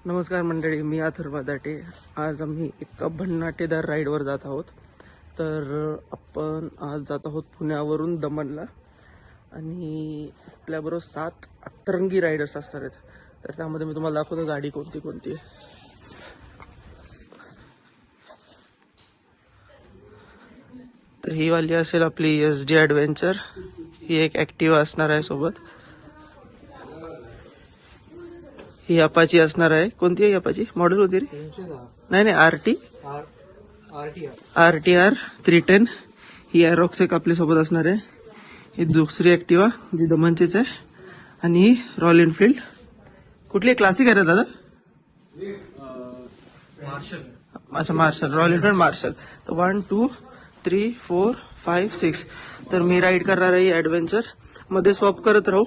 नमस्कार मंडळी, मी अथर्व दाटे. आज आम्ही एका भन्नाटेदार राईडवर जात आहोत. तर आपण आज जात आहोत पुण्यावरून दमणला आणि आपल्याबरोबर 7 अतरंगी रायडर्स असणार आहेत. तर त्यामध्ये मी तुम्हाला दाखवतो गाडी कोणती कोणती आहे. तर ही वाली असेल आपली SD ॲडव्हेंचर. ही एक ॲक्टिवा असणार आहे सोबत. ही अपाची असणार आहे. कोणती आहे अपाची? मॉडेल होती रे? नाही, RTR 310. ही एरोक्स एक आपल्या सोबत असणार आहे. ही दुसरी ॲक्टिवा जी दमनचीच आहे. आणि ही रॉयल एनफिल्ड. कुठली क्लासिक आहे रे दादा? अच्छा, मार्शल. Royal Enfield marshal. तर 1 2 3 4 5 6. तर मी राईड करणार आहे ॲडव्हेंचर. मध्ये स्वॉप करत राहू.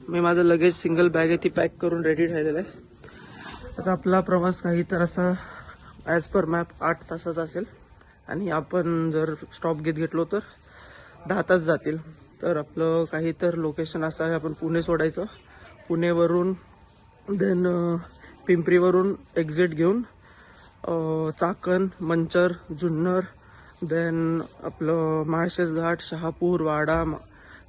मी माझं लगेज सिंगल बॅग आहे ती पॅक करून रेडी ठेवलेलं आहे. आता आपला प्रवास काही तर असा ॲज पर मॅप 8 तासाचा असेल आणि आपण जर स्टॉप घेतलो तर 10 तास जातील. तर आपलं काही तर लोकेशन असं आहे, आपण पुणे सोडायचं. पुणेवरून देन पिंपरीवरून एक्झिट घेऊन चाकण, मंचर, जुन्नर, देन आपलं माळशेज घाट, शहापूर, वाडा,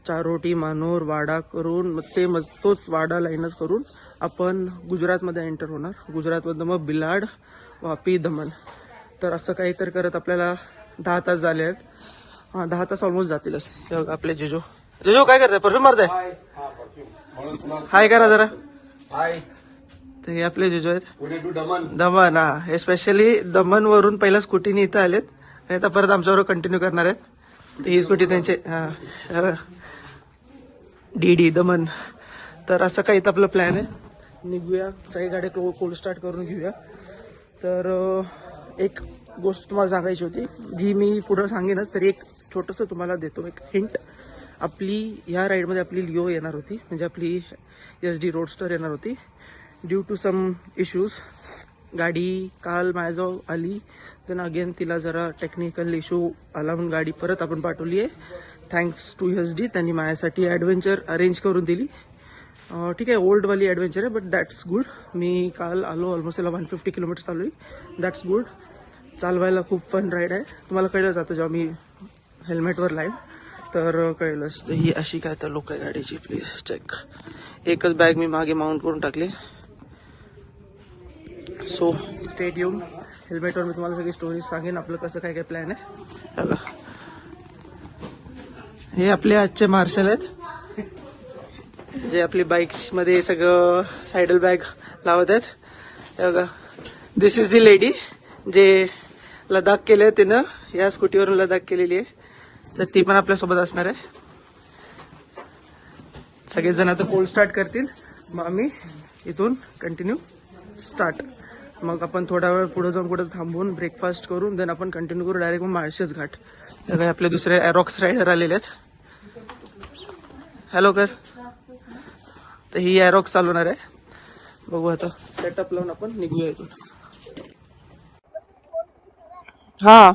चारोटी, मानोर, वाडा करून सेम तोच वाडा लाईनच करून आपण गुजरातमध्ये एंटर होणार. गुजरातमधनं मग बिलाड, वापी, दमण. तर असं काहीतरी करत आपल्याला 10 तास झाले आहेत. 10 तास ऑलमोस्ट जातीलच. आपले जेजो काय करताय? परफ्यूम मारताय? हाय करा जरा. तर हे आपले जेजो आहेत. दमण. हा, हे स्पेशली दमण वरून पहिला स्कूटीने इथं आलेत आणि आता परत आमच्याबरोबर कंटिन्यू करणार आहेत. तर ही स्कूटी त्यांचे DD दमण. तर असं काही तर आपलं प्लॅन आहे. निघूया, सगळी गाडी कोल्ड स्टार्ट करून घेऊया. तर एक गोष्ट तुम्हाला सांगायची होती जी मी पुढं सांगेनच, तरी एक छोटंसं तुम्हाला देतो एक हिंट. आपली ह्या राईडमध्ये आपली लिओ येणार होती, म्हणजे आपली SD रोडस्टर येणार होती. ड्यू टू सम इश्यूज गाडी काल माझ्याजवळ आली. देन अगेन तिला जरा टेक्निकल इश्यू आला म्हणून गाडी परत आपण पाठवली आहे. थँक्स टू SD, त्यांनी माझ्यासाठी ॲडव्हेंचर अरेंज करून दिली. ठीक आहे, ओल्डवाली ॲडव्हेंचर आहे, बट दॅट्स गुड. मी काल आलो, ऑलमोस्ट त्याला 150 किलोमीटर चालू आहे. That's good. चालवायला खूप फन राईड आहे. तुम्हाला कळलं जातं जेव्हा मी हेल्मेटवर लाईन तर कळलंच. तर ही अशी काय तर लोक आहे गाडीची. Please check. एकच बॅग मी मागे माउंट करून टाकली. So stay tuned. हेल्मेटवर मी तुम्हाला सगळी स्टोरी सांगेन आपलं कसं काय काय प्लॅन आहे. बघा, हे आपले आजचे मार्शल आहेत जे आपली बाईक्समध्ये सगळं सायडल बॅग लावत आहेत. हे बघा, दिस इज दी लेडी जे लडाख केलं तिनं. या स्कूटीवरून लडाख केलेली आहे. तर ती पण आपल्यासोबत असणार आहे. सगळेजण आता कोल्ड स्टार्ट करतील, मग आम्ही इथून कंटिन्यू स्टार्ट. मग आपण थोडा वेळ पुढे जाऊन कुठं थांबून ब्रेकफास्ट करून देन आपण कंटिन्यू करू डायरेक्ट मग माळशेज घाट. हे काही आपले दुसरे एरोक्स रायडर आलेले आहेत. हॅलो कर. तर ही एरोक्स चालवणार आहे. बघू आता सेटअप लावून आपण निघूया इथून. हा,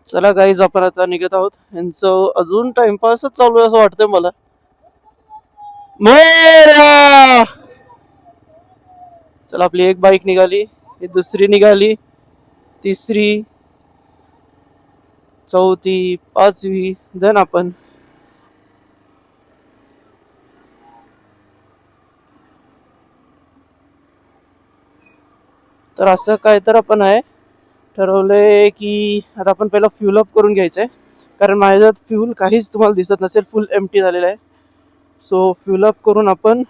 चला गाईज, आपण आता निघत आहोत. यांचं अजून टाइमपासच चालू आहे असं वाटतंय मला. चला, आपली एक बाईक निघाली, ही दुसरी निघाली, तिसरी, चौथी, पाचवी, देन आपण. तर असं काय तर आपण आहे ठरवलंय की आता आपण पहिला फ्यूल अप करून घ्यायचंय, कारण माझ्यात फ्यूल काहीच तुम्हाला दिसत नसेल, फुल एम्प्टी झालेलं आहे. सो फ्यूल अप करून आपण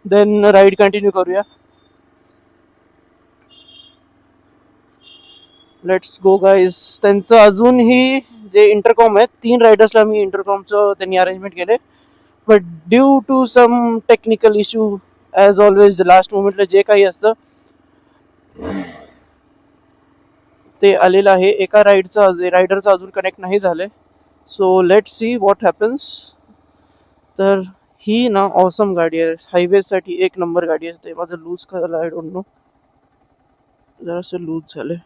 देन राईड कंटिन्यू करूया. Let's go guys. त्यांचं अजूनही जे इंटरकॉम आहेत, 3 रायडर्सला मी इंटरकॉमचं त्यांनी अरेंजमेंट केले, but due to some technical issue as always last मोमेंटला जे काही असतं ते आलेलं आहे. एका रायडरचं अजून कनेक्ट नाही झालंय. So let's see what happens. तर ही ना ऑसम गाडी आहे, हायवेसाठी एक नंबर गाडी आहे. ते माझं लूज करायला आय डोंट नो, जरासं लूज झालंय.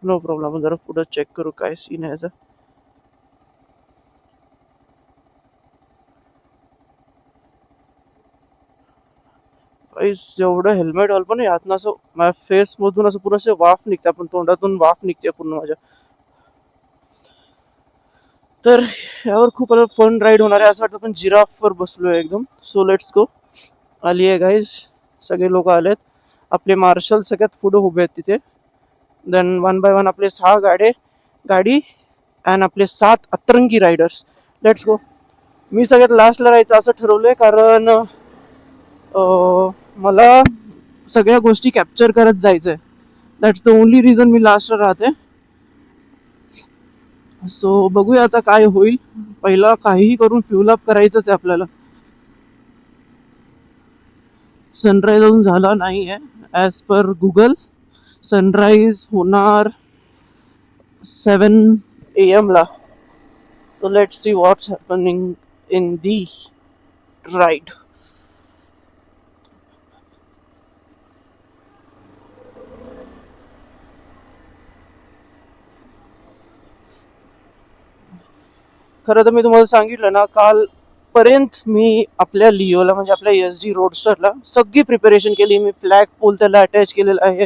No problem. आपण जरा पुढं चेक करू काय सीन आहे याचा. एवढं हेल्मेट घाल पण यातनं असं माझ्या फेस मधून असं पूर्ण असं वाफ निघते, पण तोंडातून वाफ निघते पूर्ण माझ्या. तर यावर खूप फन राईड होणार आहे असं वाटतं. पण जिराफवर बसलोय एकदम. So let's go. आली आहे गाईज, सगळे लोक आलेत. आपले मार्शल सगळ्यात पुढे उभे आहेत तिथे. देन वन बाय वन आपले 6 गाडी अँड आपले 7 अतरंगी रायडर्स. Let's go. मी सगळ्यात लास्टला राहायचं असं ठरवलंय, कारण मला सगळ्या गोष्टी कॅप्चर करत जायचंय. दॅट्स द ओनली रिझन मी लास्टला राहते. सो बघूया आता काय होईल. पहिला काहीही करून फ्युल अप करायचंच आहे आपल्याला. सनराईज अजून झाला नाही आहे. ॲज पर गुगल सनराईज होणार 7 AM ला. So let's see what's happening in the ride. खरं तर मी तुम्हाला सांगितलं ना, काल पर्यंत मी आपल्या लिओला म्हणजे आपल्या SD रोडस्टरला सगळी प्रिपरेशन केली. मी फ्लॅग पोल त्याला अटॅच केलेला आहे,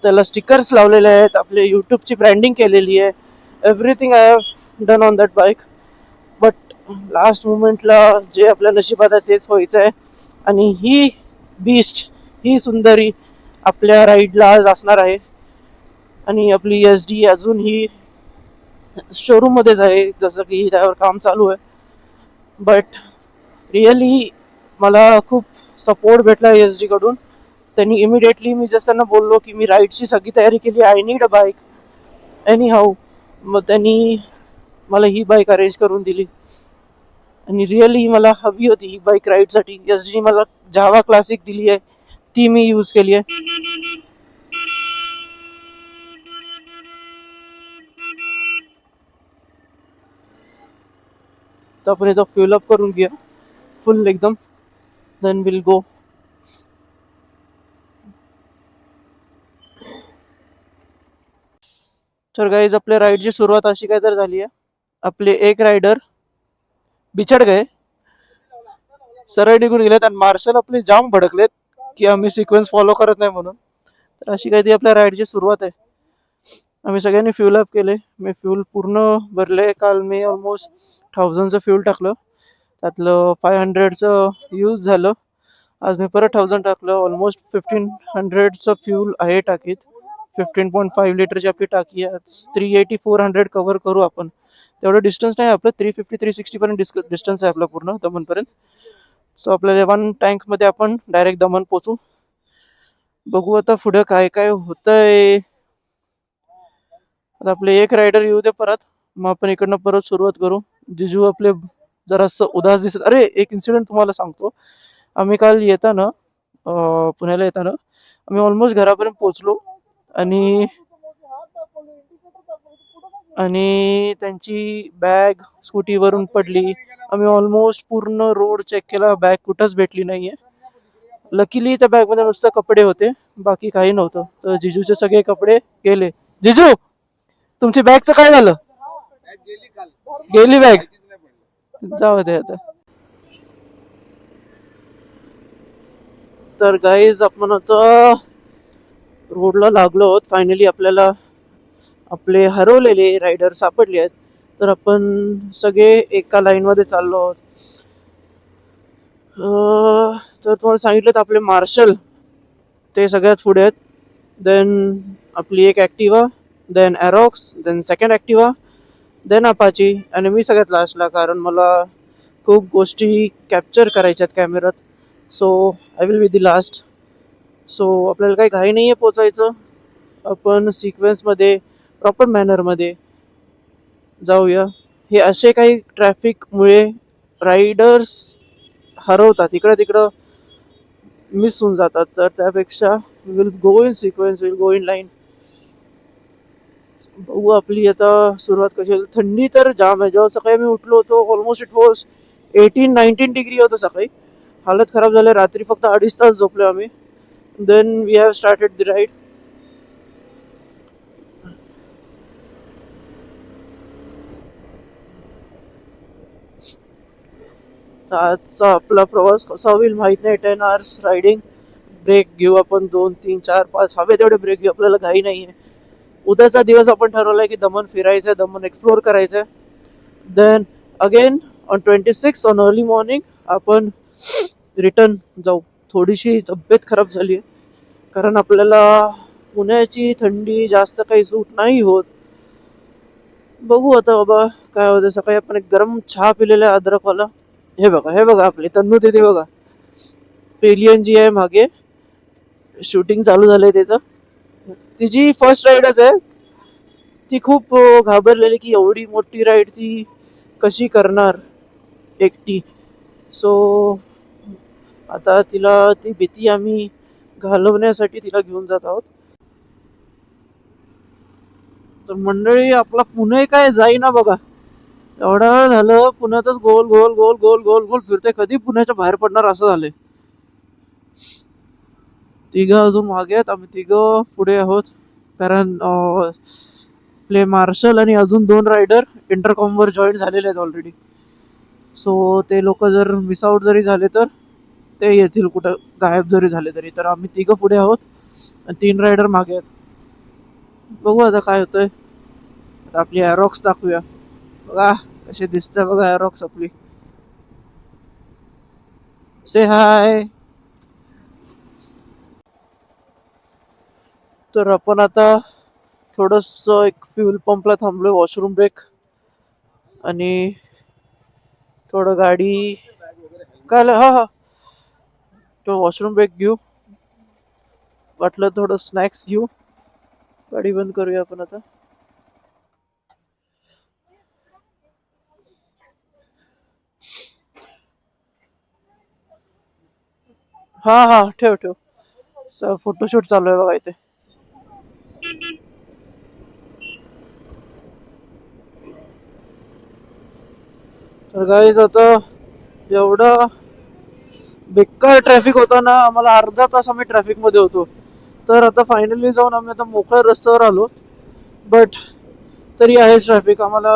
त्याला स्टिकर्स लावलेले आहेत, आपले यूट्यूबची ब्रँडिंग केलेली आहे. Everything I have done on that bike. But last मुमेंटला जे आपल्या नशिबात आहे तेच व्हायचं आहे. आणि ही बीस्ट, ही सुंदरी आपल्या राईडला आज असणार आहे. आणि आपली SD अजून ही शोरूम मध्येच आहे, जसं की त्यावर काम चालू आहे. बट रिअली मला खूप सपोर्ट भेटला SD कडून. त्यांनी इमिडिएटली, मी जसं त्यांना बोललो की मी राईडची सगळी तयारी केली, I need a bike any how, मग त्यांनी मला ही बाईक अरेंज करून दिली. आणि रिअली मला हवी होती ही बाईक राईडसाठी. SD मला जावा क्लासिक दिली आहे, ती मी यूज केली आहे. तर आपण इथं फ्युल अप करून घेऊया फुल एकदम, देन विल गो. तर गाईज आपल्या राईडची सुरुवात अशी काय तर झाली आहे. आपले एक रायडर बिछड गए, सरळ निघून गेलेत, आणि मार्शल आपले जाम भडकलेत की आम्ही सिक्वेन्स फॉलो करत नाही म्हणून. तर अशी काही ती आपल्या राईडची सुरुवात आहे. आम्ही सगळ्यांनी फ्युल अप केले. मी फ्युल पूर्ण भरले. काल मी ऑलमोस्ट 1000चं फ्युल टाकलं, त्यातलं 500चं यूज झालं. आज मी परत 1000 टाकलं. ऑलमोस्ट 1500चं फ्युल आहे टाकीत. 15.5 लिटरची आपली टाकी आहे. 380-400 कव्हर करू आपण. तेवढं डिस्टन्स नाही आपलं, 350-360 पर्यंत डिस्टन्स आहे आपला पूर्ण दमनपर्यंत. सो आपल्याला 1 टँकमध्ये आपण डायरेक्ट दमन पोचू. बघू आता पुढे काय काय होतंय. आता आपले एक रायडर येऊ दे परत, मग आपण इकडनं परत सुरुवात करू. जिजू आपले जरासं उदास दिसत. अरे एक इन्सिडेंट तुम्हाला सांगतो. आम्ही काल येताना, पुण्याला येताना आम्ही ऑलमोस्ट घरापर्यंत पोचलो, आणि त्यांची बॅग स्कूटीवरून पडली. आम्ही ऑलमोस्ट पूर्ण रोड चेक केला, बॅग कुठंच भेटली नाहीये. लकीली त्या बॅगमध्ये नुसतं कपडे होते, बाकी काही नव्हतं. तर जिजूचे सगळे कपडे गेले. जिजू, तुमची बॅगचं काय झालं? गेली बॅग. जाऊ दे आता. तर गाईज आपण आता रोडला लागलो आहोत. फायनली आपल्याला आपले हरवलेले रायडर सापडले आहेत. तर आपण सगळे एका लाईन मध्ये चाललो आहोत. तर तुम्हाला सांगितलं आपले मार्शल ते सगळ्यात पुढे आहेत. देन आपली एक Activa, then Aerox, then second Activa, then Apache, आणि मी सगळ्यात लास्टला, कारण मला खूप गोष्टी कॅप्चर करायच्यात कॅमेऱ्यात. So I will be the last. So आपल्याला काही घाई नाही आहे पोचायचं. आपण सिक्वेन्समध्ये प्रॉपर मॅनरमध्ये जाऊया. हे असे काही ट्रॅफिकमुळे रायडर्स हरवतात, इकडं तिकडं मिस होऊन जातात. तर त्यापेक्षा will go in sequence, will go in line. बघू आपली आता सुरुवात कशी होईल. थंडी तर जाम आहे. जेव्हा सकाळी मी उठलो होतो ऑलमोस्ट इट वॉज 18-19 डिग्री होतं सकाळी. हालत खराब झाली. रात्री फक्त 2.5 तास झोपलो आम्ही. Then we have started the ride. आजचा आपला प्रवास कसा होईल माहित नाही. 10 hours रायडिंग, ब्रेक घेऊ आपण 2 3 4 5 हवे तेवढे ब्रेक घेऊ, आपल्याला घाई नाहीये. उद्याचा दिवस आपण ठरवलाय की दमन फिरायचंय, दमन एक्सप्लोर करायचंय. Then again on 26 on early morning आपण रिटर्न जाऊ. थोडीशी तब्येत खराब झाली आहे कारण आपल्याला पुण्याची थंडी जास्त काही सूट नाही होत. बघू आता बाबा काय होतं. सकाळी आपण एक गरम चहा पिलेला आहे अद्रकवाला. हे बघा आपली तन्नू तिथे बघा, पेलियन जी आहे मागे, शूटिंग चालू झालंय त्याचं. तिची फर्स्ट राईडच आहे. ती खूप घाबरलेली की एवढी मोठी राईड ती कशी करणार एकटी. सो आता तिला ती भीती आम्ही घालवण्यासाठी तिला घेऊन जात आहोत. तर मंडळी आपला पुणे काय जाईना बघा. एवढा वेळ झालं पुण्यातच गोल गोल गोल गोल गोल गोल फिरते, कधी पुण्याच्या बाहेर पडणार असं झालंय. तिघं अजून मागे आहेत, आम्ही तिघं पुढे आहोत. कारण आपले मार्शल आणि अजून 2 रायडर इंटरकॉम वर जॉईन झालेले आहेत ऑलरेडी. सो ते लोक जर मिस आउट जरी झाले तर ते येतील, कुठं गायब जरी झाले तरी. तर आम्ही तिघं पुढे आहोत आणि 3 रायडर मागे आहेत. बघू आता काय होतंय. आपली एरॉक्स दाखवूया. बघा कशी दिसते बघा एरॉक्स आपली. से हाय. तर आपण आता थोडस एक फ्यूल पंपला थांबलोय, वॉशरूम ब्रेक आणि थोडं गाडी काय हा तो वॉशरूम ब्रेक घेऊ, वाटलं थोडं स्नॅक्स घेऊ, गाडी बंद करूया आपण आता. हा ठेव फोटोशूट चालू आहे बघा इथे. तर गाईज आता एवढा बेकार ट्रॅफिक होता ना, आम्हाला अर्धा तास आम्ही ट्रॅफिक मध्ये होतो. तर आता फायनली जाऊन आम्ही आता मोकळ्या रस्त्यावर आलो. बट तरी आहेच ट्रॅफिक. आम्हाला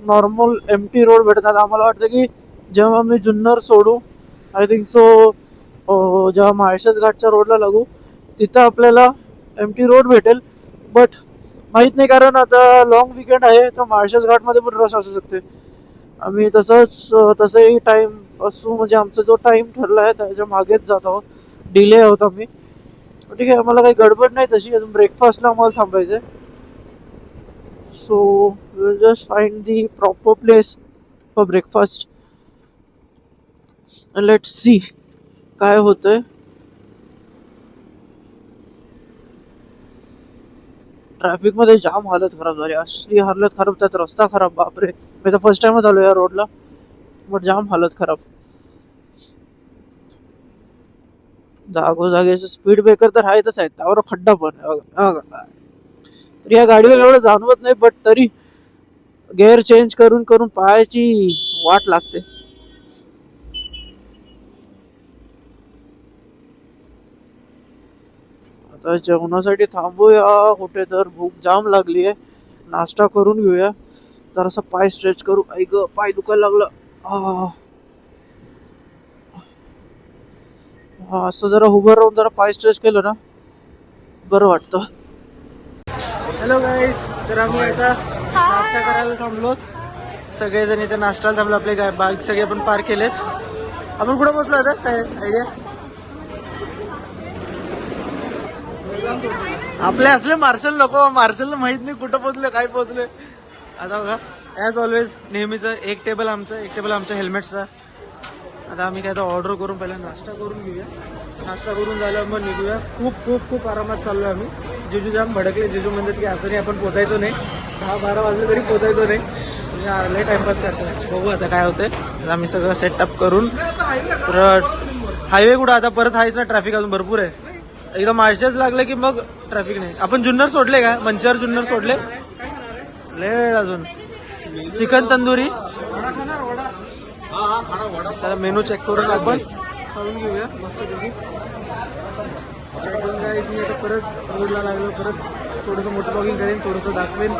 नॉर्मल एमटी रोड भेटतात. आम्हाला वाटतं की जेव्हा आम्ही जुन्नर सोडू, आय थिंक सो जेव्हा माळशेज घाटच्या रोडला लागू तिथं आपल्याला एमटी रोड भेटेल. बट माहित नाही, कारण आता लॉंग विकेंड आहे तर माळशेज घाटमध्ये पण रश असू शकते. आम्ही तसंही टाइम असू, म्हणजे आमचा जो टाइम ठरला आहे त्याच्या मागेच जात आहोत. डिले आहोत आम्ही. ठीक आहे, आम्हाला काही गडबड नाही तशी. अजून ब्रेकफास्टला आम्हाला थांबायचंय. So will just find the proper place for breakfast and let's see काय होतंय. ट्रॅफिक मध्ये जाम हालत खराब झाली, असली हालत खराब, त्यात रस्ता खराब. बापरे, मी तर फर्स्ट टाइमच आलो या रोडला, बट जाम हालत खराब. जागोजागीचे स्पीड ब्रेकर तर आहेतच आहेत, त्यावर खड्डा पण. तर या गाडीवर एवढं जाणवत नाही, बट तरी गेअर चेंज करून करून पायाची वाट लागते. आता जेवणासाठी थांबूया कुठे, तर भूक जाम लागली आहे. नाश्ता करून घेऊया. जरासा पाय स्ट्रेच करू. ऐक पाय दुखायला लागलं. असं जरा उभं राहून जरा पाय स्ट्रेच केलं ना बरं वाटतं. हॅलो गाईज, तर आम्ही आता नाश्ता करायला थांबलो. सगळेजण इथे नाश्त्याला थांबलो. आपले बाईक सगळे आपण पार्क केलेत. आपण कुठं पोहोचलो आता, काय आयडिया? आपले असले मार्शल नको, मार्शलला माहित नाही कुठं पोहोचले काय पोहोचले. आता बघा ॲज ऑलवेज नेहमीच एक टेबल आमच्या हेल्मेटचा. आता आम्ही काय आता ऑर्डर करून पहिला नाश्ता करून घेऊया. नाश्ता करून झाल्यावर मग निघूया. खूप खूप खूप आरामात चाललोय आम्ही. जिजू जाम भडकले. जिजू म्हणतात की असं नाही आपण पोचायचो नाही, 10-12 वाजले तरी पोचायचो नाही, म्हणजे लय टाइमपास करतोय. बघू आता काय होतंय. आम्ही सगळं सेटअप करून परत हायवे कुठं आता परत हायच ना, ट्रॅफिक अजून भरपूर आहे. एकदा माळशेज लागले की मग ट्रॅफिक नाही. आपण जुन्नर सोडले का? मंचर जुन्नर सोडले लय अजून. चिकन तंदुरी. चला मेनू चेक करून आपण खाऊन घेऊया मस्तपैकी. मी आता परत रोडला लागलो, परत थोडंसं मोटर ब्लॉगिंग करेन, थोडंसं दाखवेन.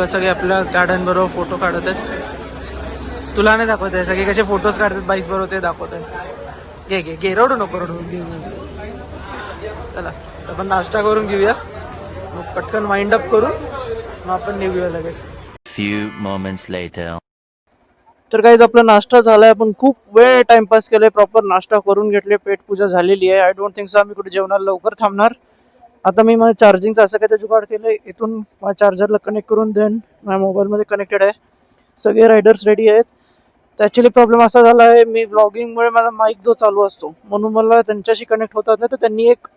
सगळे आपल्या गार्डन बरोबर फोटो काढत आहेत. तुला नाही दाखवत आहे, सगळे कसे फोटोज काढतात बाईक्स बरोबर ते दाखवत आहे. घे रडू नको. चला आपण नाश्ता करून घेऊया, मग पटकन वाइंड अप करू, मग आपण निघूया लगेच. Few moments later. तर काहीच आपला नाश्ता झालाय, आपण खूप वेळ टाइमपास केलाय, प्रॉपर नाश्ता करून घेतले, पेट पूजा झालेली आहे. आय डोंट थिंक सो आम्ही कुठे जेवणाला लवकर थांबणार. आता मी माझ्या चार्जिंगचं असं काय ते जुगाड केलंय, इथून माझ्या चार्जरला कनेक्ट करून देन माझ्या मोबाईलमध्ये कनेक्टेड आहे. सगळे रायडर्स रेडी आहेत. तर ॲक्च्युली प्रॉब्लेम असा झाला आहे, मी व्लॉगिंगमुळे माझा माईक जो चालू असतो म्हणून मला त्यांच्याशी कनेक्ट होतात नाही, तर त्यांनी एक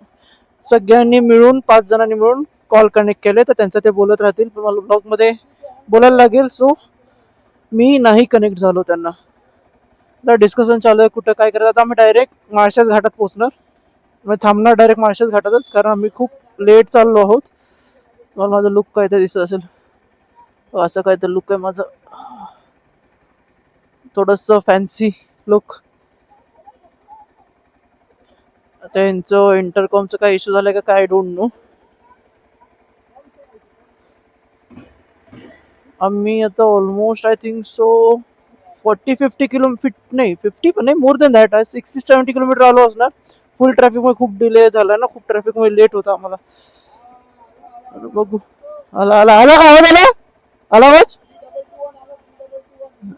सगळ्यांनी मिळून 5 जणांनी मिळून कॉल कनेक्ट केले, तर त्यांचं ते बोलत राहतील, पण मला ब्लॉगमध्ये बोलायला लागेल. सो मी नाही कनेक्ट झालो त्यांना. तर डिस्कशन चालू आहे कुठं काय करायचं. आता आम्ही डायरेक्ट माळशेज घाटात पोहोचणार, म्हणजे थांबणार डायरेक्ट माळशेज घाटातच, कारण आम्ही खूप लेट चाललो आहोत. तुम्हाला माझं लुक काय ते दिसत असेल, असं काय तर लुक आहे माझं, थोडंसं फॅन्सी लुक. आता यांचं इंटरकॉमचं काय इश्यू झालाय का काय, डोंट नो. आम्ही आता almost I think so 40-50 kilometre, नाही 50 पण नाही, मोर दॅन दॅट आहे, 60-70 किलोमीटर आलो असणार. फुल ट्रॅफिकमुळे खूप डिले झाला ना, खूप ट्रॅफिकमुळे लेट होता आम्हाला. बघू. आला आला आला आवाज आला, आला आवाज.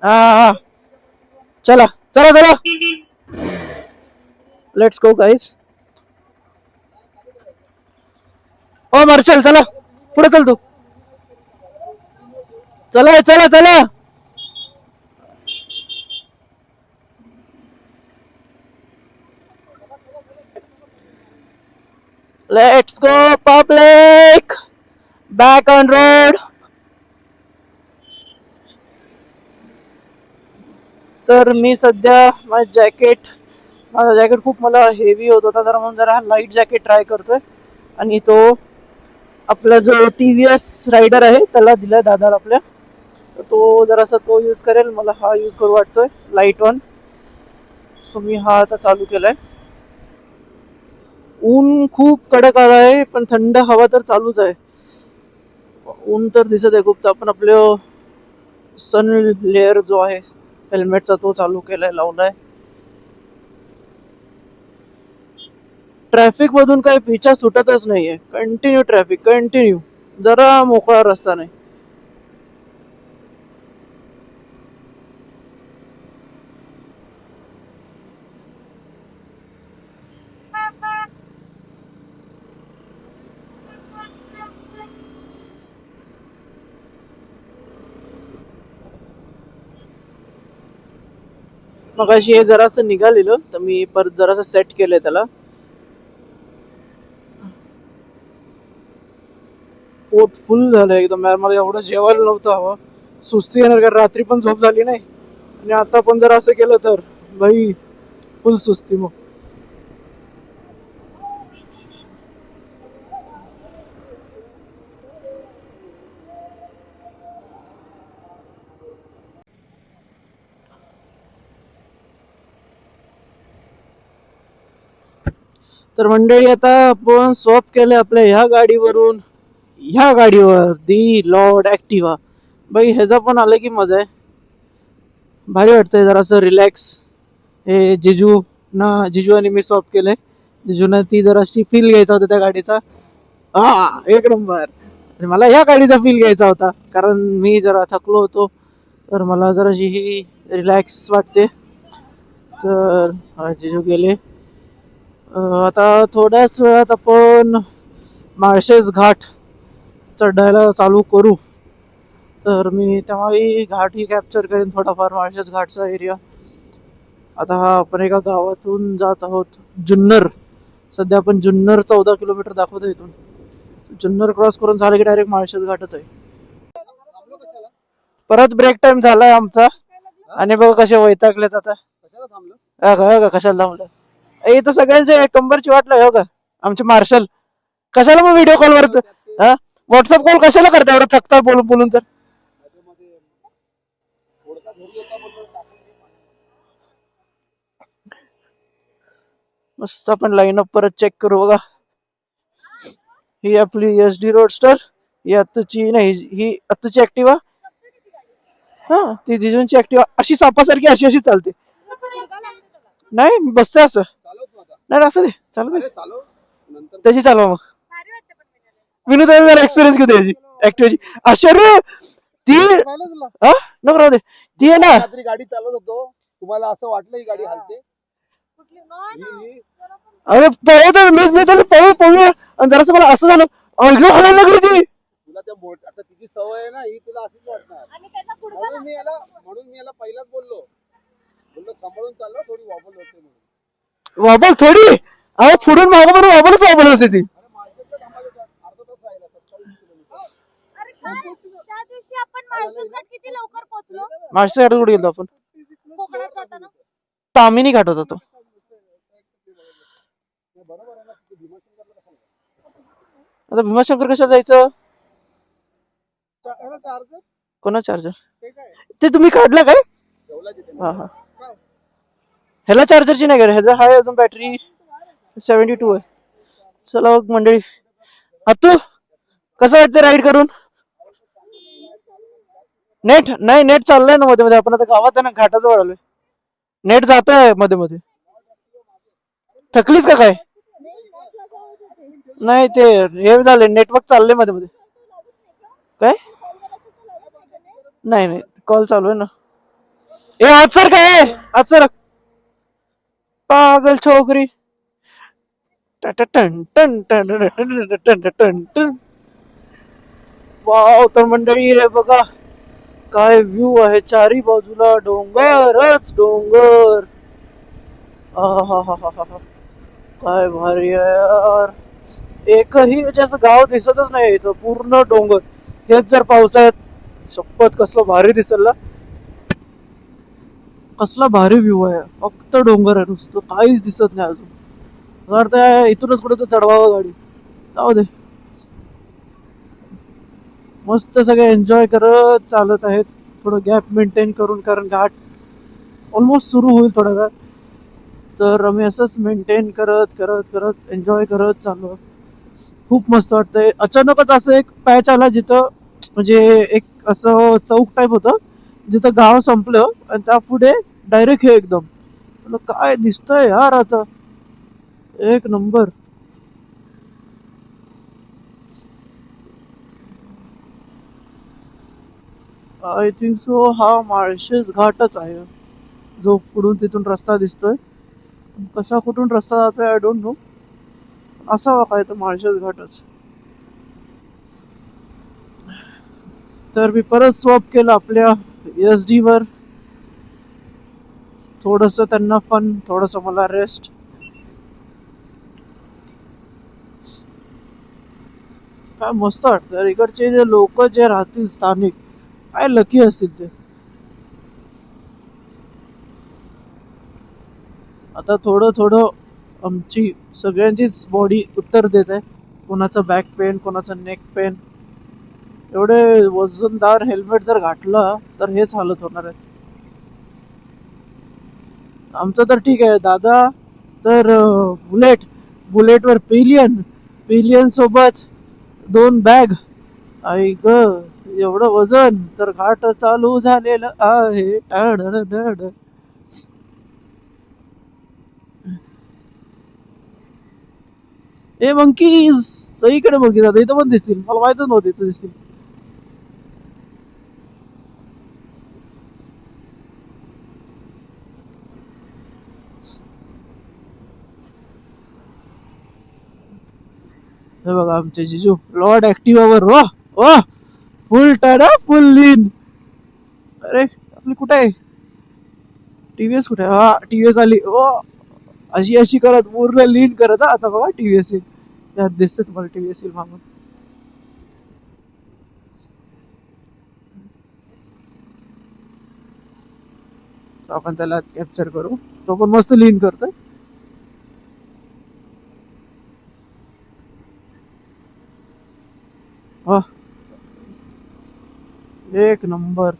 हा हा, चला चला चला, लेट्स गो गाईज. ओ मार्शल चला पुढे, चल तू, चला चला चला. Let's go public, back on road. तर मी सध्या माझं जॅकेट खूप मला हेवी होत होता, जरा म्हणून जरा लाईट जॅकेट ट्राय करतोय. आणि तो आपला जो TVS रायडर आहे त्याला दिलाय दादाला आपल्या, तर तो जरासा तो यूज करेल, मला हा यूज करू वाटतोय लाईट वन. सो मी हा आता चालू केलाय. ऊन खूप कडक आला आहे, पण थंड हवा तर चालूच आहे. ऊन तर दिसत आहे खूप, तर आपण आपलं सन लेअर जो आहे हेल्मेटचा तो चालू केलाय, लावलाय. ट्रॅफिक मधून काही पिछा सुटतच नाहीये, कंटिन्यू ट्रॅफिक, कंटिन्यू, जरा मोकळा रस्ता नाही. मग अशी हे जरासं निघालेलं, तर मी परत जरासं सेट केलंय त्याला. पोट फुल झालं एकदम यार, मला एवढं जेवायला नव्हतं हवं, सुस्ती येणार, कारण रात्री पण झोप झाली नाही, आणि आता पण जर असं केलं तर भाई फुल सुस्ती. तर मंडळी आता आपण स्वॅप केलं आपल्या ह्या गाडीवरून ह्या गाडीवर, दी लॉर्ड ऍक्टिव्हा. बाई ह्याचा पण आलं की मजा आहे, भारी वाटतंय जरासं रिलॅक्स. हे जिजू आणि मी स्वॅप केलंय. जिजूना ती जराशी फील घ्यायचा होता त्या गाडीचा, हा एक नंबर. आणि मला ह्या गाडीचा फील घ्यायचा होता, कारण मी जरा थकलो होतो, तर मला जराशी ही रिलॅक्स वाटते. तर जिजू गेले. आता थोड्याच वेळात आपण माळशेज घाट चढायला चालू करू. तर मी तेव्हाही घाट ही कॅप्चर करेन थोडाफार, माळशेज घाटचा एरिया. आता हा आपण एका गावातून जात आहोत, जुन्नर. सध्या आपण जुन्नर 14 किलोमीटर दाखवतो इथून. जुन्नर क्रॉस करून झालं की डायरेक्ट माळशेज घाटच आहे. परत ब्रेक टाइम झालाय आमचा, आणि बघ कसे वैतागलेत आता. कशाला थांबलं, इथं सगळ्यांचे कंबरची वाट लागली. हो का आमचे मार्शल, कशाला मग व्हिडिओ कॉल वर, व्हॉट्सअप कॉल कशाला करता एवढं थकता बोलून बोलून. तर मस्त आपण लाईन अप परत चेक करू. बघा ही आपली SD रोडस्टर, ही आत्ताची नाही, ही आत्ताची ऍक्टिव्हा. हा ती जिजूंची ऍक्टिव्हा, अशी सापासारखी अशी अशी चालते. नाही बसते असं, नाही असं दे चालू दे. त्याची चालवा मग. विनोद जरा एक्सपिरियन्स घेऊ त्याची ऍक्टिव्हची. आश्चर्य ती हा नको राहू दे. ती आहे ना रात्री गाडी चालवत होतो, तुम्हाला असं वाटलं ही गाडी हलते? अरे पळवतो मी त्याला पळूया आणि जरासं मला असं झालं ऐकलं हलायला लागली ती. तुला त्या बोट आता तिची सवय आहे ना, ही तुला अशीच वाटणार. म्हणून मी याला पहिलाच बोललो सांभाळून चाललो, थोडी वॉबल होते म्हणून. वाबल थोडी अरे पुढून मागं बरोबर वाबलच वाबल होती ती. अरे मार्केटला थांबायला अर्धा तास राहिला, 27 किलोमीटर. त्या दिवशी आपण माळशेजला किती लवकर पोहोचलो? मागच्या घाटात कुठे गेलो आपण? कोकणात जाताना तामिनी घाट होता तो. आता भीमाशंकर कशाला जायचं? कोणा चार्जर ते तुम्ही काढला काय? हा हा ह्याला चार्जरची नाही गरज, ह्याचा हाय अजून बॅटरी 72 आहे. चला बघ मंडळी. अतू कसं वाटतं राईड करून? नेट नाही, नेट चाललंय ना मध्ये मध्ये. आपण आता गावात आहे ना, घाटाजवळ आलोय. नेट जात आहे मध्ये मध्ये. थकलीस का काय? नाही ते हे झाले, नेटवर्क चाललंय मध्ये मध्ये. काय नाही नाही कॉल चालू आहे ना. ए आज सर काय आज सर पागल छोकरी. टन टन टन टन टन टन टन. वाव तर मंडळी हे बघा काय व्ह्यू आहे, चारी बाजूला डोंगरच डोंगर. आहाहाहा काय भारी आहे यार. एकही असं गाव दिसतच नाही इथं, पूर्ण डोंगर. हेच जर पावसाळ्यात शपथ कसलं भारी दिसेल ना. कसला भारी व्ह्यू आहे, फक्त डोंगर आहे नुसतं, काहीच दिसत नाही अजून. वाटतं इथूनच कुठे तर चढवावं गाडी. जाऊ दे, मस्त सगळे एन्जॉय करत चालत आहेत. थोडं गॅप मेंटेन करून, कारण घाट ऑलमोस्ट सुरू होईल थोड्या वेळ. तर आम्ही असंच मेंटेन करत करत करत एन्जॉय करत चाललो. खूप मस्त वाटतंय. अचानकच असं एक पॅच आला जिथं म्हणजे एक असं चौक टाईप होतं, जिथं गाव संपलं आणि त्या पुढे डायरेक्ट हे एकदम काय दिसतंय यार. आता एक नंबर. आय थिंक सो हा माळशेज घाटच आहे, जो पुढून तिथून रस्ता दिसतोय. कसा कुठून रस्ता जातोय आय डोंट नो. असावा काय तर माळशेज घाटच. तर मी परत स्वॅप केलं आपल्या SD वर. थोडस त्यांना फन, थोडस मला रेस्ट. काय मस्त वाटतं. इकडचे जे लोक जे राहतील स्थानिक, काय लकी असतील ते. आता थोडं थोडं आमची सगळ्यांचीच बॉडी उत्तर देत आहे. कोणाचं बॅक पेन, कोणाचं नेक पेन. एवढे वजनदार हेल्मेट जर घातलं तर हेच हालत होणार आहे. आमचं तर ठीक आहे दादा. तर बुलेटवर पिलियन सोबत 2 बॅग. आई ग एवढं वजन, तर घाट चालू झालेलं आहे. ए मंकीज सईकडे बघित आता, इथं पण दिसतील. मला माहितच नव्हतं इथं दिसतील. हे बघा आमचे जिजू लॉर्ड ऍक्टिव्हावर. वा वा फुल टाडा फुल लीन. अरे आपली कुठे आहे TVS? कुठे? हा TVS आली. ओ अशी अशी करत पूर्ण लीन करत. आता बघा TVS येईल. यात दिसते तुम्हाला TVS येईल मागून. आपण त्याला कॅप्चर करू. तो पण मस्त लीन करतोय. वा एक नंबर.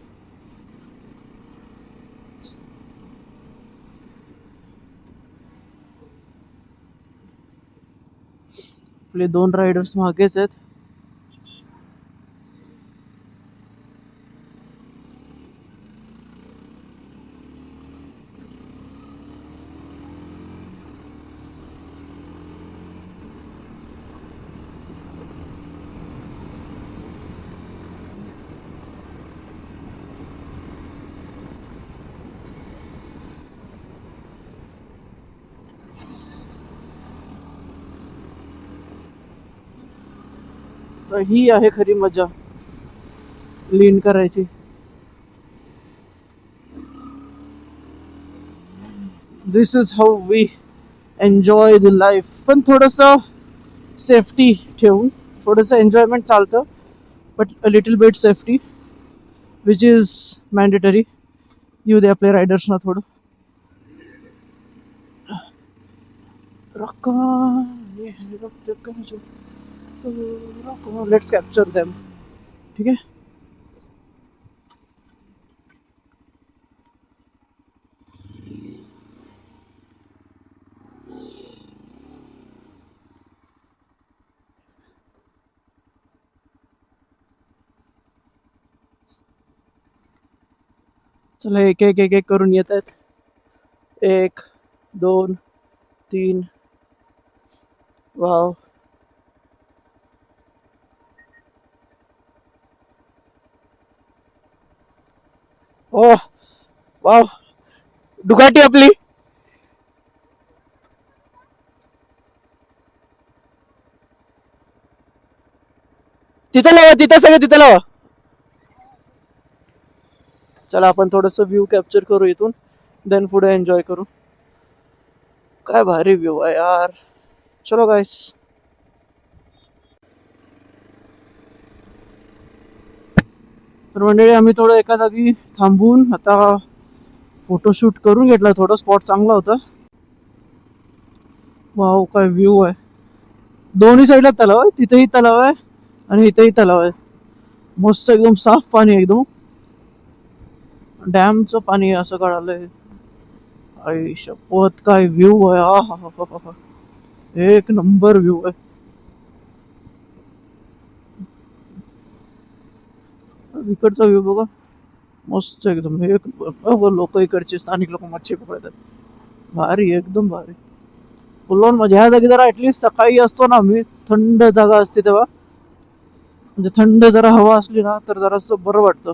आपले 2 रायडर्स मागेच आहेत. तर ही आहे खरी मजा लीन करायची. This is how we enjoy the life. पण थोडस सेफ्टी ठेवून थोडंसं एन्जॉयमेंट चालतं, but a little bit safety which is mandatory. येऊ दे आपल्या रायडर्सना थोडं. Let's capture them. ठीक आहे. चला एक एक एक एक करून येत आहेत. 1 2 3. वाव. ओ वाव. डुकाटी आपली. तिथं लावा, तिथं सगळं तिथं लावा. चला आपण थोडस व्ह्यू कॅप्चर करू इथून, देन पुढे एन्जॉय करू. काय भारी व्ह्यू आहे यार. चलो गाईस. तर मंडळी आम्ही थोडं एका जागी थांबून आता फोटोशूट करून घेतला. थोडं स्पॉट चांगला होता. वाव काय व्ह्यू आहे. दोन्ही साईडला तलाव आहे. तिथेही तलाव आहे आणि इथेही तलाव आहे. मस्त एकदम साफ पाणी आहे. एकदम डॅमचं पाणी असं कळालंय. आई शपथ काय व्ह्यू आहे. हा हा हा हा हा. एक नंबर व्ह्यू आहे. इकडचा व्ह्यू बघा. मस्त एकदम. एक लोक इकडचे स्थानिक लोक मच्छी पकडतात. भारी एकदम भारी. फुल ऑन मजा. ह्या जागी जरा ऍटलीस्ट सकाळी असतो ना आम्ही, थंड जागा असते तेव्हा, म्हणजे थंड जरा हवा असली ना तर जरासं बरं वाटतं.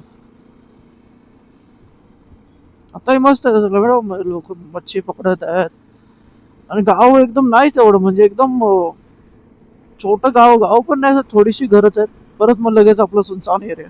आताही मस्त आहे सगळं. लोक मच्छी पकडत आहेत आणि गाव एकदम नाहीच एवढं, म्हणजे एकदम छोटं गाव. गाव पण नाही, थोडीशी घरच आहेत. परत मग लगेच आपलं सुनसान एरिया.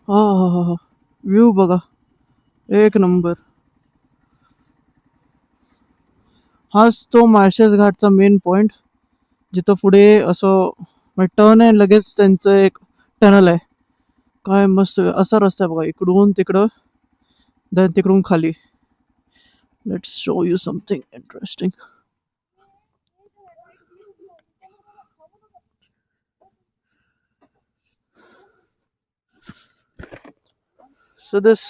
हा हा हा हा. व्ह्यू बघा. एक नंबर. हाच तो माळशेज घाटचा मेन पॉइंट, जिथं पुढे असं टर्न आहे, लगेच त्यांचं एक टनल आहे. काय मस्त असा रस्ता आहे बघा. इकडून तिकडं, देन तिकडून खाली. Let's show you something interesting. So this.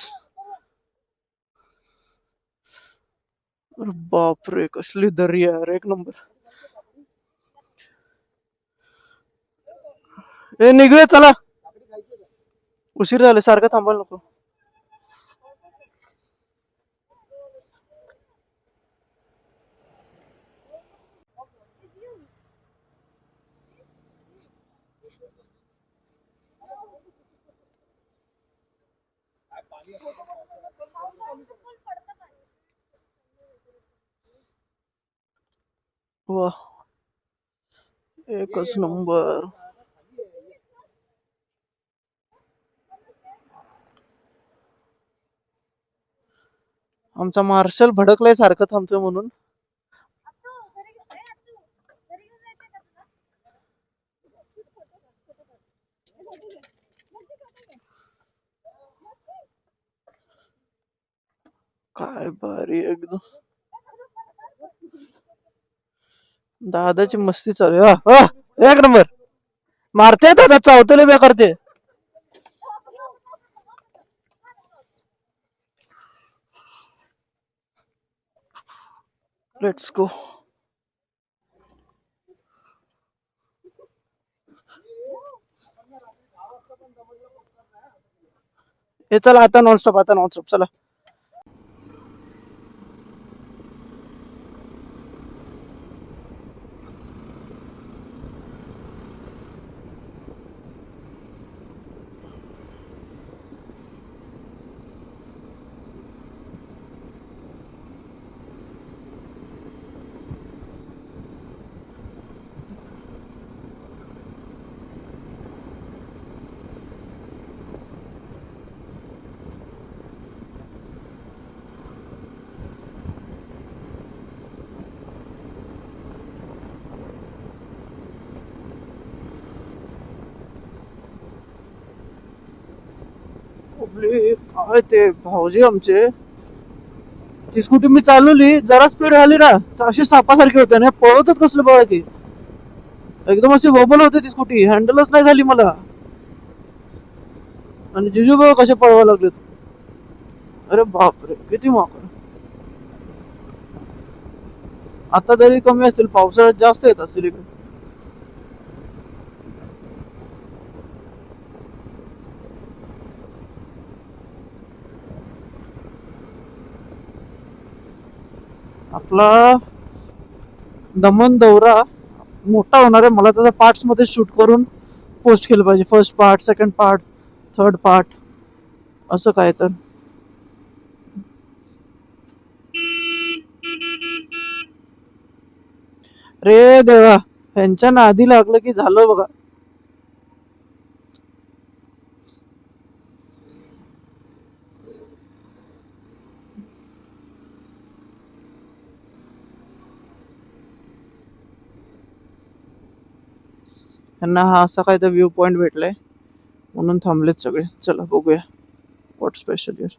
बापरे कसली दरी आहे यार. एक नंबर. ए निघूया चला. उशीर झाले. सारखं थांबायला नको. वा एकच नंबर. आमचा मार्शल भडकलाय सारखं थांबतोय म्हणून. काय भारी एकदम. दादाची मस्ती चालू आहे. एक नंबर. मारते दादा. चावतले बे करते. Let's go. हे चला आता नॉनस्टॉप, आता नॉनस्टॉप चला. आपले काय ते भाऊजी आमचे, ती स्कूटी मी चालवली, जरा स्पीड झाली ना तर अशी सापासारखी होते ना, पळवतात कसलं बघा की. एकदम अशी वबल होते ती स्कूटी, हँडलच नाही झाली मला. आणि जिजू बघा कसे पळवा लागलेत. अरे बापरे किती माकड. आता तरी कमी असतील, पावसाळ्यात जास्त येत असतील इकडे. आपला दमन दौरा मोठा होणार आहे. मला त्याचा पार्ट्स मध्ये शूट करून पोस्ट केलं पाहिजे. First part, second part, third part, असं काय तर. रे देवा, ह्यांच्या नादी लागलं की झालं बघा. त्यांना हा असा काय तर व्ह्यू पॉइंट भेटलाय म्हणून थांबलेत सगळे. चला बघूया व्हॉट स्पेशल हिअर.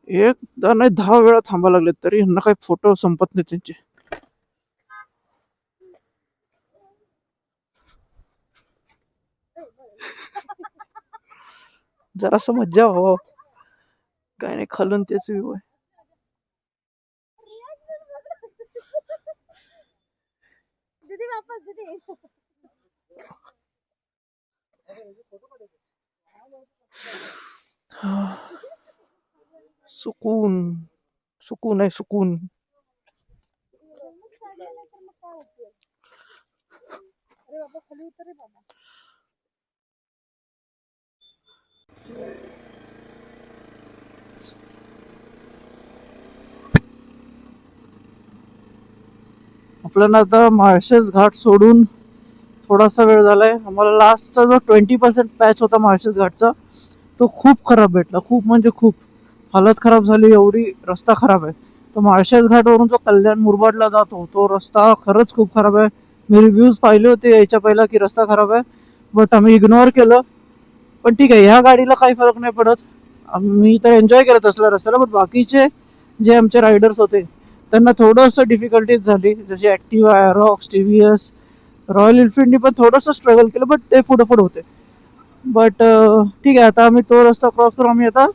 एकदा नाही 10 वेळा थांबा लागलेत तरी ह्यांना काही फोटो संपत नाही त्यांचे. जरासं मज्जा हो, काय नाही खालून तेच व्ह्यू आहे. दीदी वापस दीदी. सुकून, सुकून आहे सुकून. अरे बाबा खाली उतर रे बाबा. आपल्याला आता माळशेज घाट सोडून थोडासा वेळ झालाय. आम्हाला लास्टचा जो 20% पॅच होता माळशेज घाटचा तो खूप खराब भेटला. खूप म्हणजे खूप हालत खराब झाली, एवढी रस्ता खराब आहे. तो माळशेज घाटवरून जो कल्याण मुरबाडला जातो तो रस्ता खरंच खूप खराब आहे. मी रिव्ह्यूज पाहिले होते याच्या पहिला की रस्ता खराब आहे, बट आम्ही इग्नोर केलं. पण ठीक आहे, ह्या गाडीला काही फरक नाही पडत. आम्ही तर एन्जॉय करत असला रस्त्याला, पण बाकीचे जे आमचे रायडर्स होते त्यांना थोडंसं डिफिकल्टीज झाली. जसे ॲक्टिवा, रॉक्स, टीव्हीएस, रॉयल एनफिल्डनी पण थोडंसं स्ट्रगल केलं, बट ते पुढे होते. बट ठीक आहे, आता आम्ही तो रस्ता क्रॉस करून आम्ही आता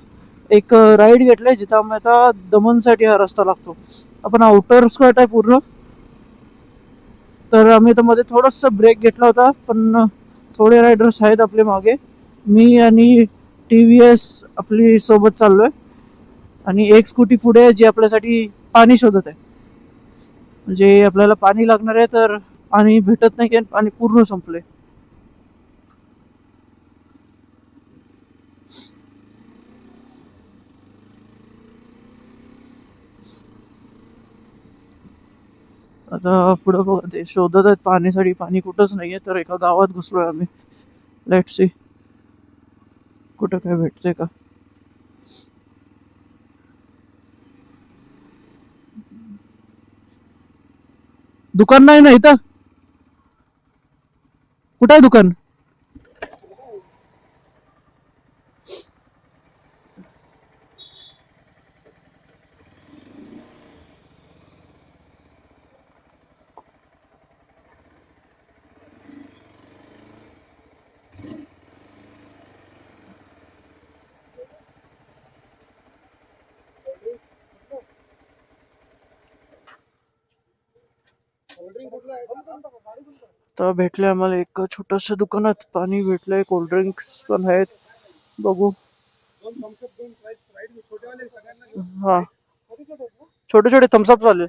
एक राईड घेतलाय जिथं आम्ही आता दमनसाठी हा रस्ता लागतो. आपण आउटर स्कर्ट आहे पूर्ण, तर आम्ही तर मध्ये थोडंसं ब्रेक घेतला होता. पण थोडे रायडर्स आहेत आपले मागे. मी आणि टीव्हीएस आपली सोबत चाललोय आणि एक स्कूटी पुढे आहे जी आपल्यासाठी पाणी शोधत आहे. म्हणजे आपल्याला पाणी लागणार आहे तर पाणी भेटत नाही, पाणी पूर्ण संपलंय. आता पुढं बघा ते शोधत आहेत पाणीसाठी. पाणी कुठंच नाहीये, तर एका गावात घुसलोय आम्ही. लेट्स सी कुठं काय भेटतंय का. दुकान नाही ना इथं. कुठं आहे दुकान? कोल्ड्रिंक कुठलं आहे? तर भेटले आम्हाला एक छोट्याशा दुकानात पाणी भेटलंय, कोल्ड्रिंक्स पण आहेत. बघू. दोन थम्सअप, दोन स्प्राईट छोटेवाले सगळ्यांना घेऊ. हा, छोटे छोटे आहेत ना? छोटे छोटे थम्सअप चालेल.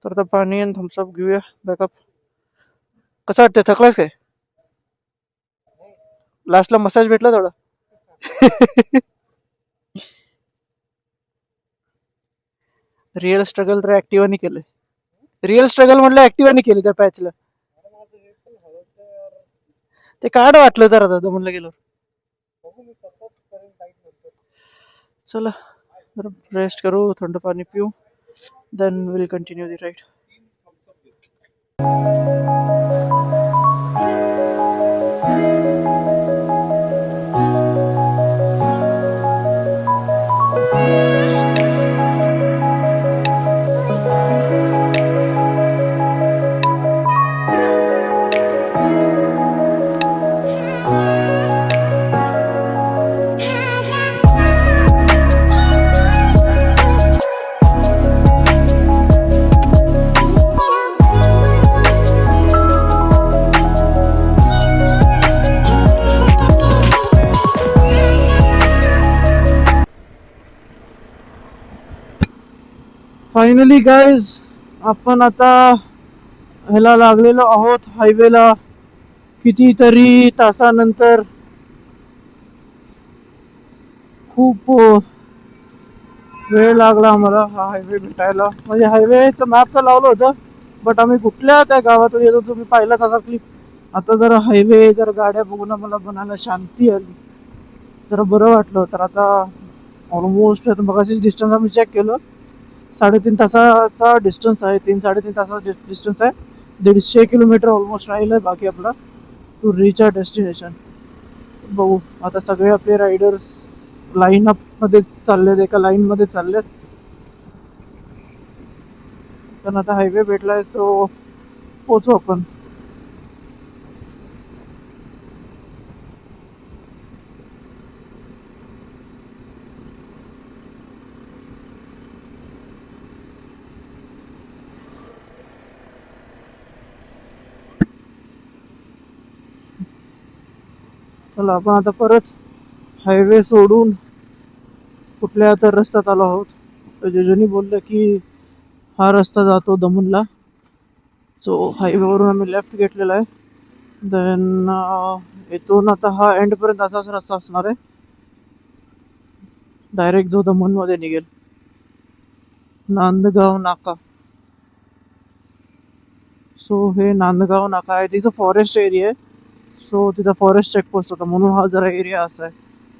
तर आता पाणी आणि थम्सअप घेऊया बॅकअप. कसं वाटतंय, थकलास काय? लास्टला मसाज भेटला थोडा. रिअल स्ट्रगल तर ऍक्टिव्हाने केलंय. रिअल स्ट्रगल म्हटलं ऍक्टिव्हाने केले त्या पॅचला. ते कार्ड वाटलं जरा दादा म्हणलं गेलो. चला जरा रेस्ट करू, थंड पाणी पिऊ, then will continue the ride. Finally guys, आपण आता ह्याला लागलेलो आहोत हायवेला. कितीतरी तासानंतर. खूप वेळ लागला आम्हाला हा हायवे भेटायला. म्हणजे हायवेचं मॅप तर लावलं होतं, बट आम्ही कुठल्या त्या गावातून येतो तुम्ही पाहिलं कसा क्लिप. आता जरा हायवे, जरा गाड्या बघून मला मनाला शांती आली, जरा बरं वाटलं. तर आता ऑलमोस्ट मगाशीच डिस्टन्स आम्ही चेक केलं, 3.5 तासाचा डिस्टन्स आहे. 3-3.5 तासाचा डिस्टन्स आहे. 150 किलोमीटर ऑलमोस्ट राहिलं आहे बाकी आपला टू रीच आर डेस्टिनेशन. बघू आता सगळे आपले रायडर्स लाईन अप मध्येच चाललेत, एका लाईन मध्ये चाललेत. पण आता हायवे भेटलाय तो पोचू आपण. चला आपण आता परत हायवे सोडून कुठल्या तर रस्त्यात आलो आहोत. जेजुनी बोललं की हा रस्ता जातो दमनला. सो हायवेवरून आम्ही लेफ्ट घेतलेला आहे. देन इथून आता हा एंडपर्यंत असाच रस्ता असणार आहे, डायरेक्ट जो दमनमध्ये निघेल. नांदगाव नाका. सो हे नांदगाव नाका आहे, तिचं फॉरेस्ट एरिया आहे. सो तिथं फॉरेस्ट चेकपोस्ट होता, म्हणून हा जरा एरिया असा आहे.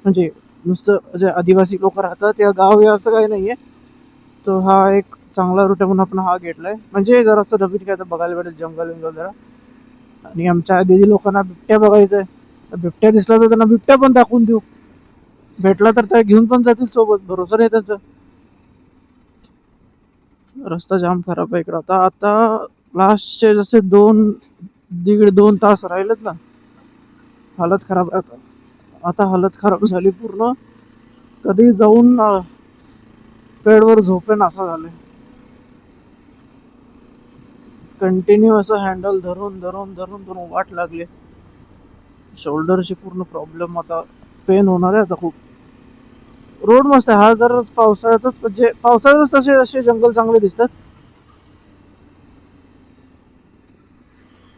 म्हणजे नुसतं जे आदिवासी लोक राहतात या गाव हे असं काही नाहीये. तो हा एक चांगला रूट आहे म्हणून आपण हा घेतलाय. म्हणजे जरा असं नवीन काय तर बघायला भेटेल, जंगल विंगल जरा. आणि आमच्या दिदी लोकांना बिबट्या बघायचंय, बिबट्या दिसला तर त्यांना बिबट्या पण दाखवून देऊ. भेटला तर त्या घेऊन पण जातील सोबत, भरोसा नाही त्याचा. रस्ता जाम खराब आहे इकडं. आता लास्टचे जसे 1.5-2 तास राहिलेत ना, हालत खराब आहे. आता हालत खराब झाली पूर्ण. कधी जाऊन बेडवर झोपेन असं झालंय. कंटिन्यू असं हँडल धरून धरून धरून धरून वाट लागली. शोल्डरची पूर्ण प्रॉब्लेम, आता पेन होणार आहे आता खूप. रोड मस्त आहे हा, जर पावसाळ्यातच म्हणजे पावसाळ्यातच तसे असे जंगल चांगले दिसतात.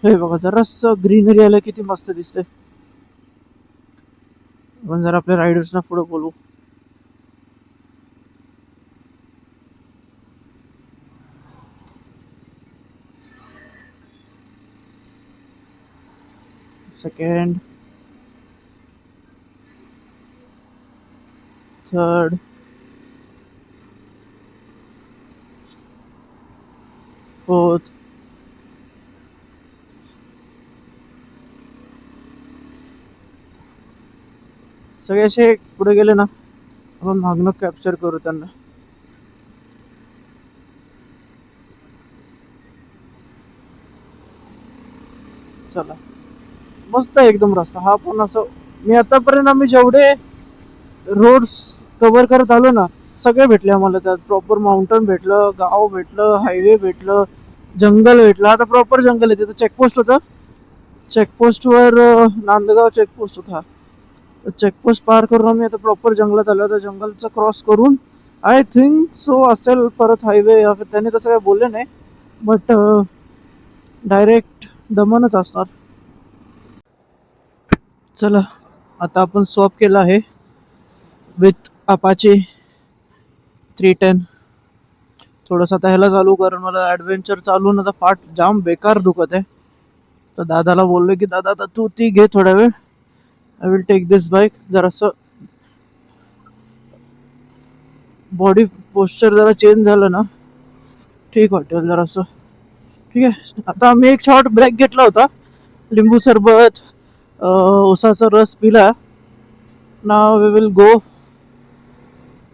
हे बघा जरास ग्रीनरी आलं किती मस्त दिसते. आपण जर आपल्या रायडर्सना पुढे बोलू. सेकंड, थर्ड, फोर्थ, सगळे असे पुढे गेले ना, आपण मागणं कॅप्चर करू त्यांना. चला मस्त आहे एकदम रस्ता हा. पण असं मी आतापर्यंत आम्ही जेवढे रोड्स कव्हर करत आलो ना, सगळे भेटले आम्हाला त्यात. प्रॉपर माउंटन भेटलं, गाव भेटलं, हायवे भेटलं, जंगल भेटलं. आता प्रॉपर जंगल आहे. तिथं चेकपोस्ट होतं. चेकपोस्टवर नांदगाव चेकपोस्ट होता. चेकपोस्ट पार करून आम्ही आता प्रॉपर जंगलात आलो. तर जंगलचं क्रॉस करून आय थिंक सो असेल परत हायवे. त्याने तसं काय बोलले नाही, बट डायरेक्ट दमनच असणार. चला आता आपण स्वॅप केला आहे विथ अपाचे 310. थोडंसं आता ह्याला चालू, कारण मला ॲडव्हेंचर चालून आता पाठ जाम बेकार दुखत आहे. तर दादाला बोललो की दादा आता तू ती घे थोडा वेळ, I will take this bike. जरासं बॉडी पोश्चर जरा चेंज झालं ना ठीक वाटेल जरासं. ठीक आहे. आता आम्ही एक शॉर्ट ब्रेक घेतला होता, लिंबू सरबत उसाचा रस पिला. Now we will go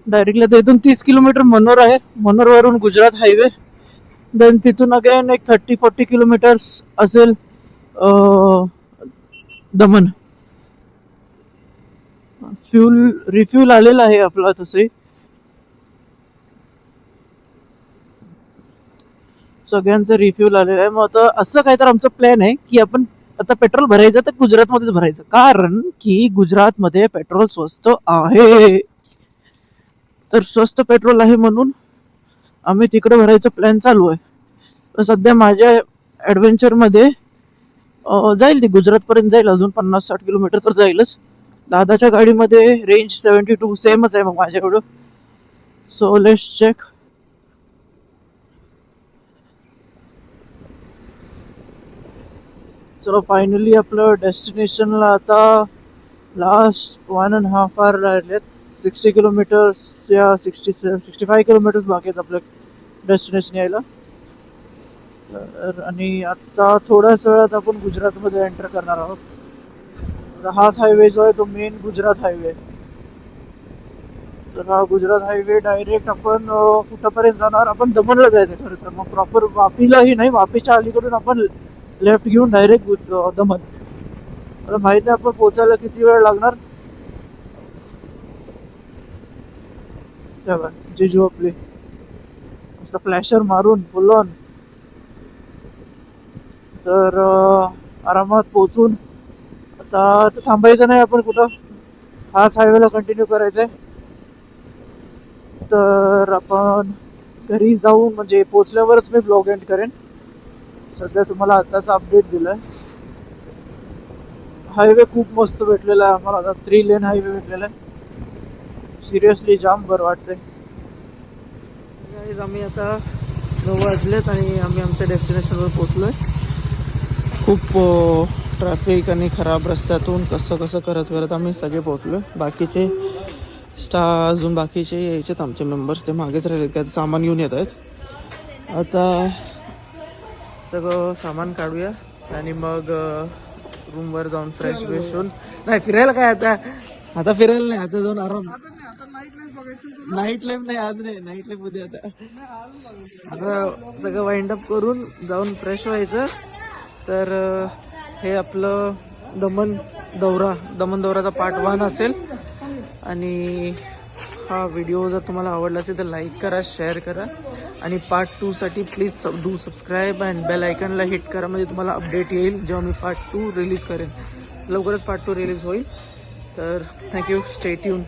directly. आता इथून 30 किलोमीटर मनोर आहे. मनोरवरून गुजरात हायवे. देन तिथून अगेन एक 30-40 किलोमीटर्स असेल दमन. फ्यूल रिफ्यूल आलेला आहे आपला तसे. सगळ्यांचं रिफ्यूल आलेलं आहे. मग आता असं काय तर आमचं प्लॅन आहे की आपण आता पेट्रोल भरायचं तर गुजरातमध्येच भरायचं, कारण की गुजरातमध्ये पेट्रोल स्वस्त आहे. तर स्वस्त पेट्रोल आहे म्हणून आम्ही तिकडे भरायचं प्लॅन चालू आहे. तर सध्या माझ्या ॲडव्हेंचरमध्ये जाईल ती गुजरातपर्यंत जाईल. अजून 50-60 किलोमीटर तर जाईलच. दादाच्या गाडीमध्ये रेंज 72 सेमच आहे मग माझ्याकडं. So let's check. चलो फायनली आपलं डेस्टिनेशनला आता लास्ट 1.5 आवर राहिलेत. 60 किलोमीटर्स या 65 किलोमीटर्स बाकी आहेत आपल्या डेस्टिनेशन यायला. आणि आता थोड्याच वेळात आपण गुजरातमध्ये एंटर करणार आहोत. हाच हायवे जो आहे तो मेन गुजरात हायवे. तर हा गुजरात हायवे डायरेक्ट आपण कुठंपर्यंत जाणार, आपण दमनला जायचं खरं तर. मग प्रॉपर वापीलाही नाही, वापीच्या अलीकडून आपण लेफ्ट घेऊन डायरेक्ट दमन. मला माहिती आहे आपण पोचायला किती वेळ लागणार. तेव्हा जिजू आपली मस्त फ्लॅशर मारून फुल ऑन तर आरामात पोचून. आता थांबायचं नाही आपण कुठं, हाच हायवेला कंटिन्यू करायचंय. तर आपण घरी जाऊन म्हणजे पोचल्यावरच मी ब्लॉग एंड करेन. सध्या तुम्हाला आताच अपडेट दिलाय. हायवे खूप मस्त भेटलेला आहे आम्हाला. आता 3 लेन हायवे भेटलेला आहे. सिरियसली जाम बरं वाटतंय. आम्ही आता 9 वाजलेत आणि आम्ही आमच्या डेस्टिनेशनवर पोचलोय. खूप ट्रॅफिक आणि खराब रस्त्यातून कसं करत आम्ही सगळे पोचलोय. बाकीचे अजून बाकीचे यायचेत आमचे मेंबर्स, ते मागेच राहिले, त्यात सामान घेऊन येत आहेत. आता सगळं सामान काढूया आणि मग रूमवर जाऊन फ्रेश होऊन. नाही फिरायला काय आता फिरायला नाही, आता जाऊन आराम. नाईट लाईफ नाही आज, नाही नाईट लाईफ उद्या. आता सगळं वाइंड अप करून जाऊन फ्रेश व्हायचं. तर हे आपलं दमन दौराचा पार्ट 1 असेल. आणि हा व्हिडिओ जर तुम्हाला आवडला असेल तर लाईक करा, शेअर करा. आणि पार्ट 2 साठी please do subscribe and bell आयकनला हिट करा, म्हणजे तुम्हाला अपडेट येईल जेव्हा मी पार्ट 2 रिलीज करेन. लवकरच पार्ट 2 रिलीज होईल. तर थँक्यू. Stay tune.